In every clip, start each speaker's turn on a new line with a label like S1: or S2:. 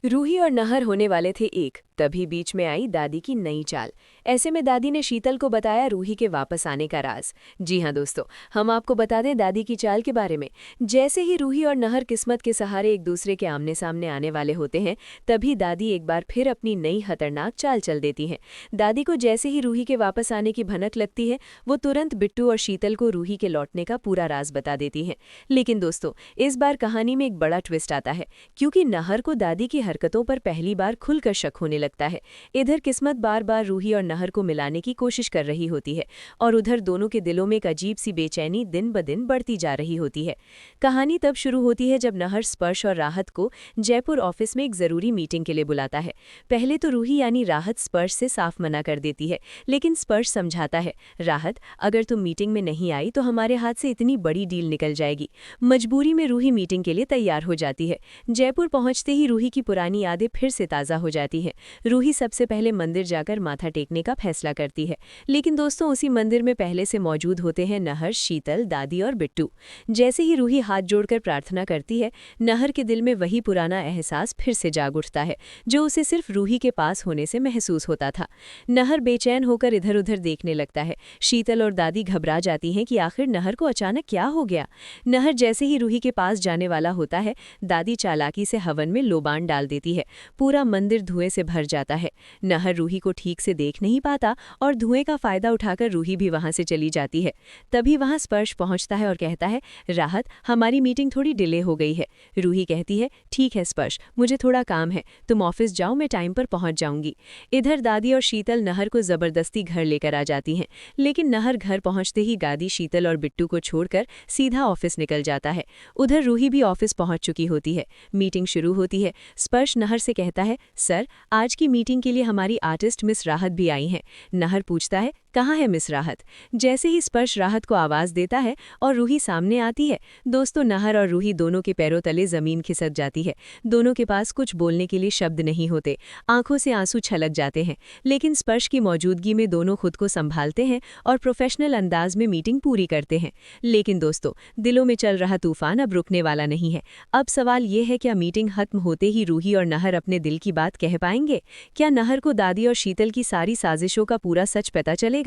S1: रूही और नहर होने वाले थे एक, तभी बीच में आई दादी की नई चाल। ऐसे में दादी ने शीतल को बताया रूही के वापस आने का राज। जी हाँ दोस्तों, हम आपको बता दें दादी की चाल के बारे में। जैसे ही रूही और नहर किस्मत के सहारे एक दूसरे के आमने सामने आने वाले होते हैं, तभी दादी एक बार फिर अपनी नई खतरनाक चाल चल देती हैं। दादी को जैसे ही रूही के वापस आने की भनक लगती है, वो तुरंत बिट्टू और शीतल को रूही के लौटने का पूरा राज बता देती हैं। लेकिन दोस्तों, इस बार कहानी में एक बड़ा ट्विस्ट आता है, क्योंकि नहर को दादी की हरकतों पर पहली बार खुलकर शक होने लगता है। इधर किस्मत बार बार रूही और नहर को मिलाने की कोशिश कर रही होती है, और उधर दोनों के दिलों में एक अजीब सी बेचैनी दिन ब दिन बढ़ती जा रही होती है। कहानी तब शुरू होती है जब नहर स्पर्श और राहत को जयपुर ऑफिस में एक जरूरी मीटिंग के लिए बुलाता है। पहले तो रूही यानी राहत स्पर्श से साफ मना कर देती है, लेकिन स्पर्श समझाता है, राहत अगर तुम मीटिंग में नहीं आई तो हमारे हाथ से इतनी बड़ी डील निकल जाएगी। मजबूरी में रूही मीटिंग के लिए तैयार हो जाती है। जयपुर पहुंचते ही रूही की पुरानी यादें फिर से ताज़ा हो जाती हैं। रूही सबसे पहले मंदिर जाकर माथा टेकने का फैसला करती है, लेकिन दोस्तों उसी मंदिर में पहले से मौजूद होते हैं नहर, शीतल, दादी और बिट्टू। जैसे ही रूही हाथ जोड़कर प्रार्थना करती है, नहर के दिल में वही पुराना एहसास फिर से जाग उठता है, जो उसे सिर्फ रूही के पास होने से महसूस होता था। नहर बेचैन होकर इधर उधर देखने लगता है। शीतल और दादी घबरा जाती हैं कि आखिर नहर को अचानक क्या हो गया। नहर जैसे ही रूही के पास जाने वाला होता है, दादी चालाकी से हवन में लोबान डाल देती है। पूरा मंदिर धुएं से भर जाता है। नहर रूही को ठीक से देख नहीं पाता और धुएं का फायदा उठाकर रूही भी वहां से चली जाती है। तभी वहां स्पर्श पहुंचता है और कहता है, राहत हमारी मीटिंग थोड़ी डिले हो गई है। रूही कहती है, ठीक है स्पर्श, मुझे थोड़ा काम है, तुम ऑफिस जाओ, मैं टाइम पर पहुंच जाऊंगी। इधर दादी और शीतल नहर को जबरदस्ती घर लेकर आ जाती हैं, लेकिन नहर घर पहुंचते ही दादी शीतल और बिट्टू को छोड़कर सीधा ऑफिस निकल जाता है। उधर रूही भी ऑफिस पहुंच चुकी होती है। मीटिंग शुरू होती है। स्पर्श नहर से कहता है, सर आज की मीटिंग के लिए हमारी आर्टिस्ट मिस राहत भी आई हैं। नहर पूछता है, कहाँ है मिस राहत? जैसे ही स्पर्श राहत को आवाज देता है और रूही सामने आती है, दोस्तों नहर और रूही दोनों के पैरों तले जमीन खिसक जाती है। दोनों के पास कुछ बोलने के लिए शब्द नहीं होते, आंखों से आंसू छलक जाते हैं, लेकिन स्पर्श की मौजूदगी में दोनों खुद को संभालते हैं और प्रोफेशनल अंदाज में मीटिंग पूरी करते हैं। लेकिन दोस्तों, दिलों में चल रहा तूफान अब रुकने वाला नहीं है। अब सवाल ये है, क्या मीटिंग खत्म होते ही रूही और नहर अपने दिल की बात कह पाएंगे? क्या नहर को दादी और शीतल की सारी साजिशों का पूरा सच पता चलेगा?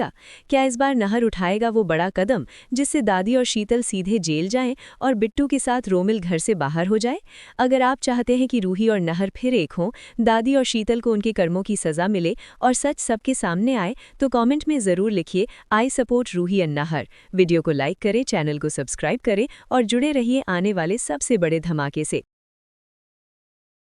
S1: क्या इस बार नहर उठाएगा वो बड़ा कदम जिससे दादी और शीतल सीधे जेल जाएं और बिट्टू के साथ रोमिल घर से बाहर हो जाए? अगर आप चाहते हैं कि रूही और नहर फिर एक हों, दादी और शीतल को उनके कर्मों की सजा मिले और सच सबके सामने आए, तो कमेंट में जरूर लिखिए, आई सपोर्ट रूही एंड नहर। वीडियो को लाइक करें, चैनल को सब्सक्राइब करें और जुड़े रहिए आने वाले सबसे बड़े धमाके से।